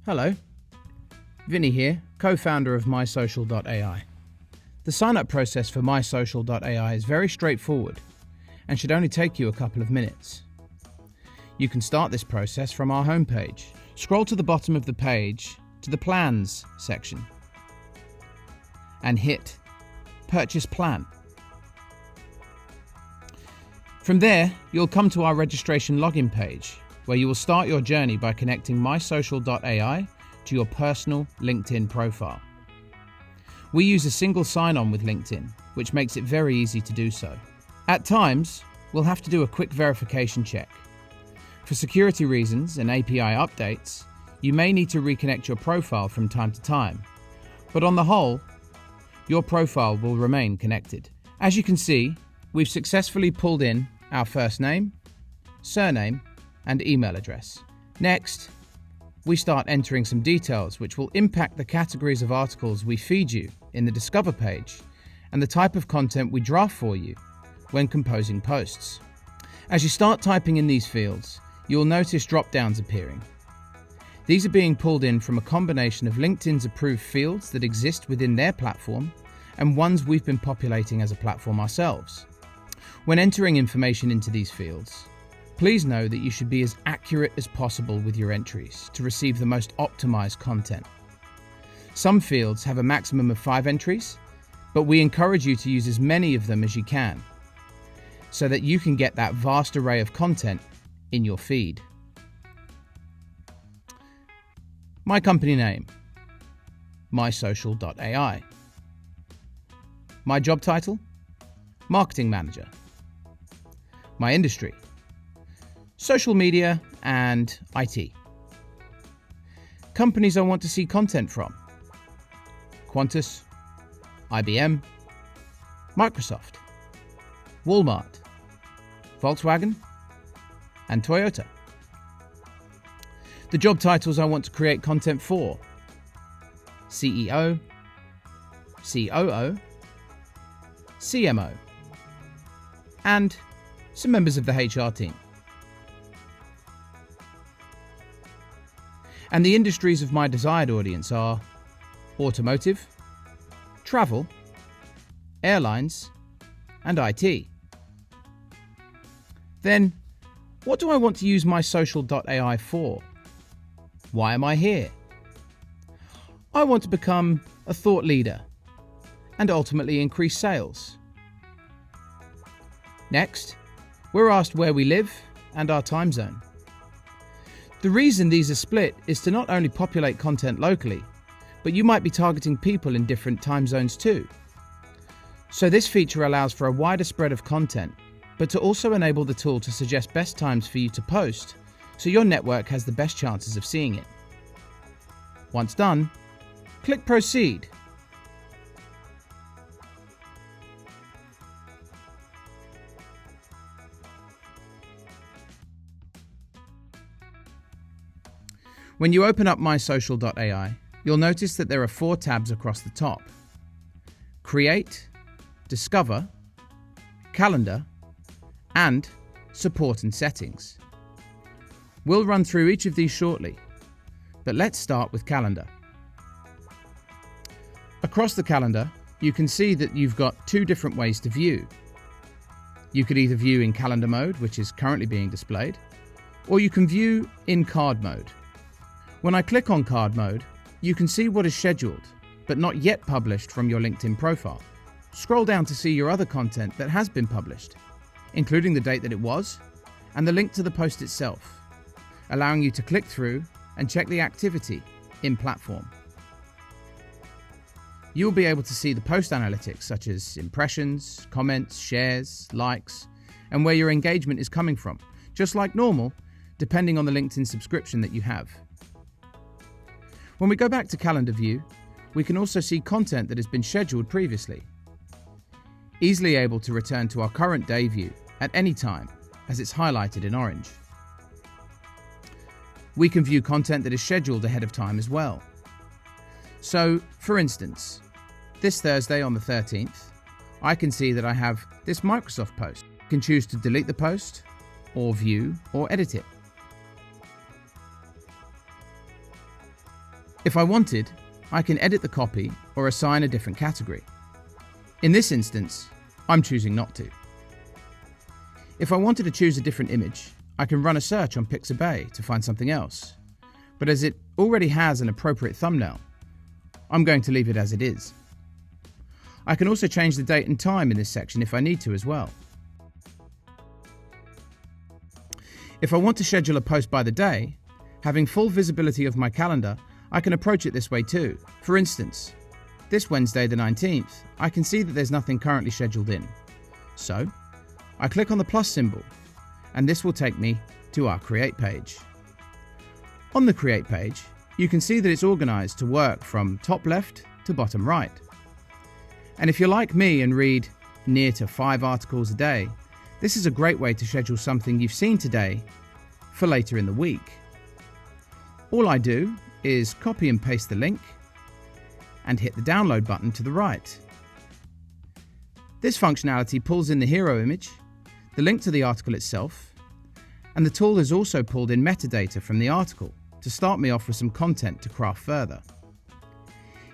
Hello, Vinny here, co-founder of MySocial.ai. The sign-up process for MySocial.ai is very straightforward and should only take you a couple of minutes. You can start this process from our homepage. Scroll to the bottom of the page to the Plans section and hit Purchase Plan. From there, you'll come to our registration login page, where you will start your journey by connecting MySocial.ai to your personal LinkedIn profile. We use a single sign-on with LinkedIn, which makes it very easy to do so. At times, we'll have to do a quick verification check. For security reasons and API updates, you may need to reconnect your profile from time to time, but on the whole, your profile will remain connected. As you can see, we've successfully pulled in our first name, surname, and email address. Next, we start entering some details which will impact the categories of articles we feed you in the Discover page and the type of content we draft for you when composing posts. As you start typing in these fields, you'll notice drop-downs appearing. These are being pulled in from a combination of LinkedIn's approved fields that exist within their platform and ones we've been populating as a platform ourselves. When entering information into these fields, please know that you should be as accurate as possible with your entries to receive the most optimized content. Some fields have a maximum of 5 entries, but we encourage you to use as many of them as you can, so that you can get that vast array of content in your feed. My company name, MySocial.ai. My job title, Marketing Manager. My industry, social media and IT. Companies I want to see content from: Qantas, IBM, Microsoft, Walmart, Volkswagen, and Toyota. The job titles I want to create content for: CEO, COO, CMO, and some members of the HR team. And the industries of my desired audience are automotive, travel, airlines, and IT. Then, what do I want to use MySocial.ai for? Why am I here? I want to become a thought leader and ultimately increase sales. Next, we're asked where we live and our time zone. The reason these are split is to not only populate content locally, but you might be targeting people in different time zones too. So this feature allows for a wider spread of content, but to also enable the tool to suggest best times for you to post, so your network has the best chances of seeing it. Once done, click Proceed. When you open up MySocial.ai, you'll notice that there are 4 tabs across the top: Create, Discover, Calendar, and Support and Settings. We'll run through each of these shortly, but let's start with Calendar. Across the calendar, you can see that you've got 2 different ways to view. You could either view in calendar mode, which is currently being displayed, or you can view in card mode. When I click on card mode, you can see what is scheduled, but not yet published from your LinkedIn profile. Scroll down to see your other content that has been published, including the date that it was, and the link to the post itself, allowing you to click through and check the activity in platform. You will be able to see the post analytics such as impressions, comments, shares, likes, and where your engagement is coming from, just like normal, depending on the LinkedIn subscription that you have. When we go back to calendar view, we can also see content that has been scheduled previously. Easily able to return to our current day view at any time, as it's highlighted in orange. We can view content that is scheduled ahead of time as well. So, for instance, this Thursday on the 13th, I can see that I have this Microsoft post. I can choose to delete the post, or view, or edit it. If I wanted, I can edit the copy or assign a different category. In this instance, I'm choosing not to. If I wanted to choose a different image, I can run a search on Pixabay to find something else. But as it already has an appropriate thumbnail, I'm going to leave it as it is. I can also change the date and time in this section if I need to as well. If I want to schedule a post by the day, having full visibility of my calendar, I can approach it this way too. For instance, this Wednesday the 19th, I can see that there's nothing currently scheduled in. So, I click on the plus symbol, and this will take me to our Create page. On the Create page, you can see that it's organized to work from top left to bottom right. And if you're like me and read near to 5 articles a day, this is a great way to schedule something you've seen today for later in the week. All I do is copy and paste the link and hit the download button to the right. This functionality pulls in the hero image, the link to the article itself, and the tool has also pulled in metadata from the article to start me off with some content to craft further.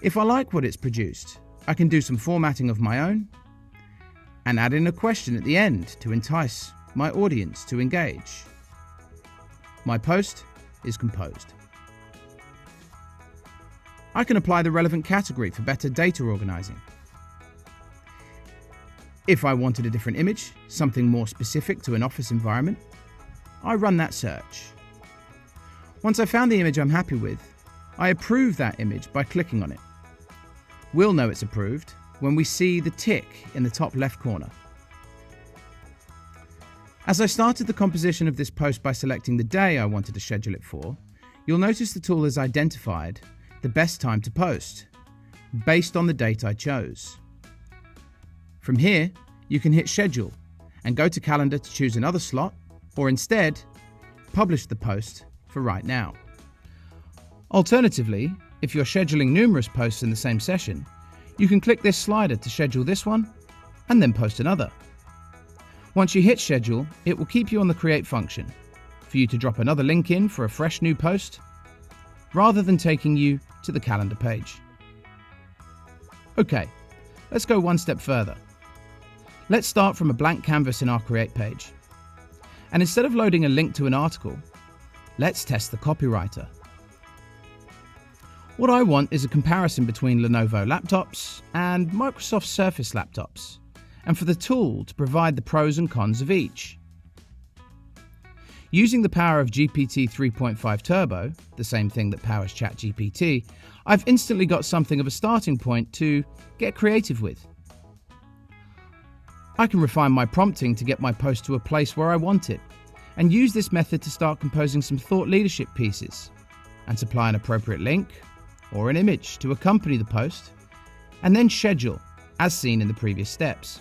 If I like what it's produced, I can do some formatting of my own and add in a question at the end to entice my audience to engage. My post is composed. I can apply the relevant category for better data organizing. If I wanted a different image, something more specific to an office environment, I run that search. Once I've found the image I'm happy with, I approve that image by clicking on it. We'll know it's approved when we see the tick in the top left corner. As I started the composition of this post by selecting the day I wanted to schedule it for, you'll notice the tool has identified the best time to post, based on the date I chose. From here, you can hit schedule and go to calendar to choose another slot, or instead, publish the post for right now. Alternatively, if you're scheduling numerous posts in the same session, you can click this slider to schedule this one and then post another. Once you hit schedule, it will keep you on the create function for you to drop another link in for a fresh new post, rather than taking you to the calendar page. Okay, let's go one step further. Let's start from a blank canvas in our Create page. And instead of loading a link to an article, let's test the copywriter. What I want is a comparison between Lenovo laptops and Microsoft Surface laptops, and for the tool to provide the pros and cons of each. Using the power of GPT 3.5 Turbo, the same thing that powers ChatGPT, I've instantly got something of a starting point to get creative with. I can refine my prompting to get my post to a place where I want it, and use this method to start composing some thought leadership pieces, and supply an appropriate link or an image to accompany the post, and then schedule, as seen in the previous steps.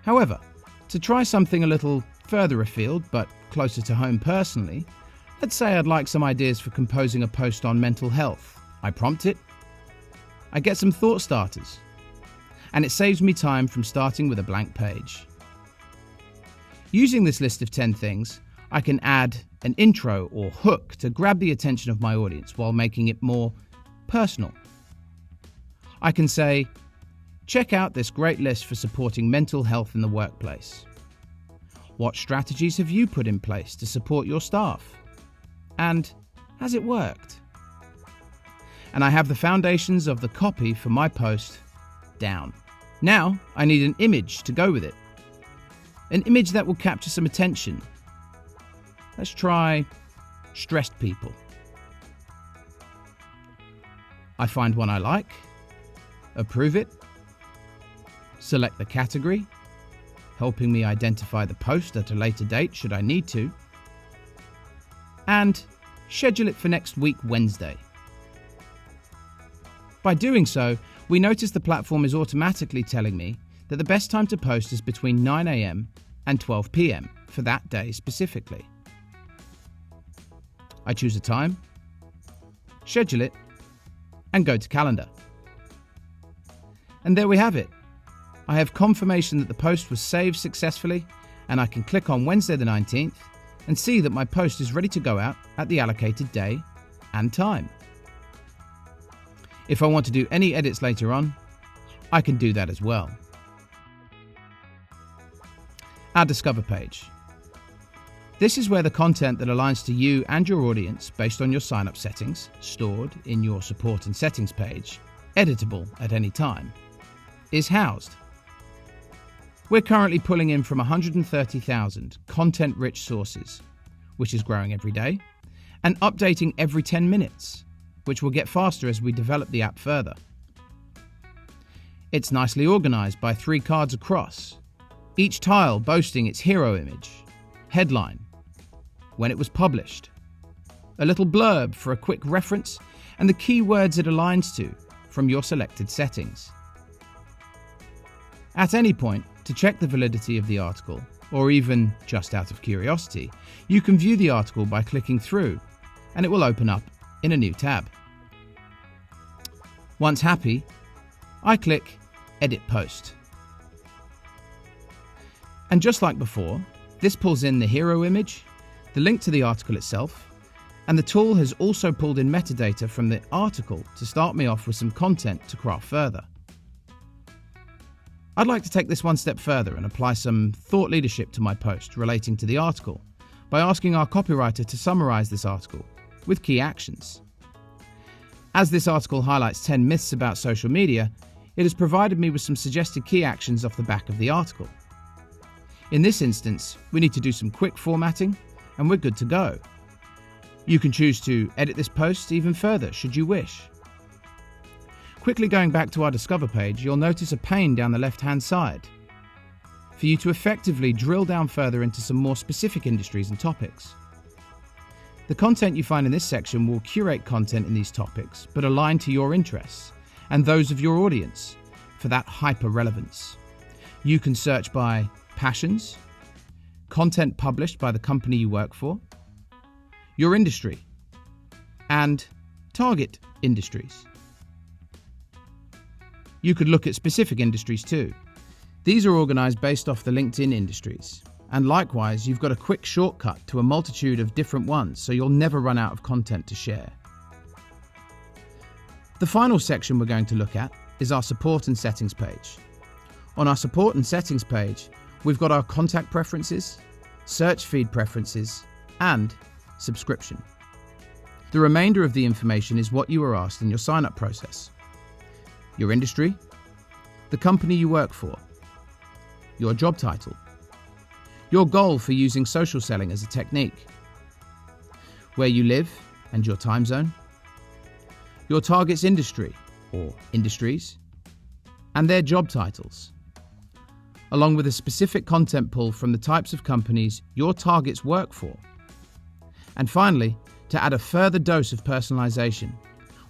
However, to try something a little further afield, but closer to home personally, let's say I'd like some ideas for composing a post on mental health. I prompt it, I get some thought starters, and it saves me time from starting with a blank page. Using this list of 10 things, I can add an intro or hook to grab the attention of my audience while making it more personal. I can say, check out this great list for supporting mental health in the workplace. What strategies have you put in place to support your staff? And has it worked? And I have the foundations of the copy for my post down. Now I need an image to go with it. An image that will capture some attention. Let's try stressed people. I find one I like, approve it, select the category, helping me identify the post at a later date should I need to, and schedule it for next week, Wednesday. By doing so, we notice the platform is automatically telling me that the best time to post is between 9 a.m. and 12 p.m. for that day specifically. I choose a time, schedule it, and go to calendar. And there we have it. I have confirmation that the post was saved successfully, and I can click on Wednesday the 19th and see that my post is ready to go out at the allocated day and time. If I want to do any edits later on, I can do that as well. Our Discover page. This is where the content that aligns to you and your audience based on your sign-up settings, stored in your Support and Settings page, editable at any time, is housed. We're currently pulling in from 130,000 content-rich sources, which is growing every day, and updating every 10 minutes, which will get faster as we develop the app further. It's nicely organized by 3 cards across, each tile boasting its hero image, headline, when it was published, a little blurb for a quick reference, and the keywords it aligns to from your selected settings. At any point, to check the validity of the article, or even just out of curiosity, you can view the article by clicking through, and it will open up in a new tab. Once happy, I click Edit Post. And just like before, this pulls in the hero image, the link to the article itself, and the tool has also pulled in metadata from the article to start me off with some content to craft further. I'd like to take this one step further and apply some thought leadership to my post relating to the article by asking our copywriter to summarize this article with key actions. As this article highlights 10 myths about social media, it has provided me with some suggested key actions off the back of the article. In this instance, we need to do some quick formatting and we're good to go. You can choose to edit this post even further should you wish. Quickly going back to our Discover page, you'll notice a pane down the left-hand side for you to effectively drill down further into some more specific industries and topics. The content you find in this section will curate content in these topics, but align to your interests and those of your audience for that hyper-relevance. You can search by passions, content published by the company you work for, your industry, and target industries. You could look at specific industries too. These are organized based off the LinkedIn industries. And likewise, you've got a quick shortcut to a multitude of different ones, so you'll never run out of content to share. The final section we're going to look at is our Support and Settings page. On our Support and Settings page, we've got our contact preferences, search feed preferences, and subscription. The remainder of the information is what you were asked in your sign-up process. Your industry, the company you work for, your job title, your goal for using social selling as a technique, where you live and your time zone, your target's industry or industries, and their job titles, along with a specific content pull from the types of companies your targets work for. And finally, to add a further dose of personalization,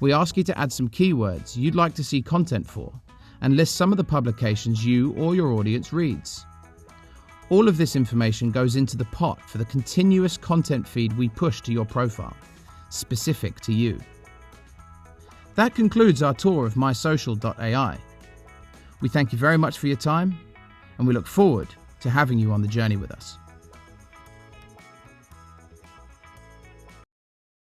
we ask you to add some keywords you'd like to see content for and list some of the publications you or your audience reads. All of this information goes into the pot for the continuous content feed we push to your profile, specific to you. That concludes our tour of MySocial.ai. We thank you very much for your time, and we look forward to having you on the journey with us.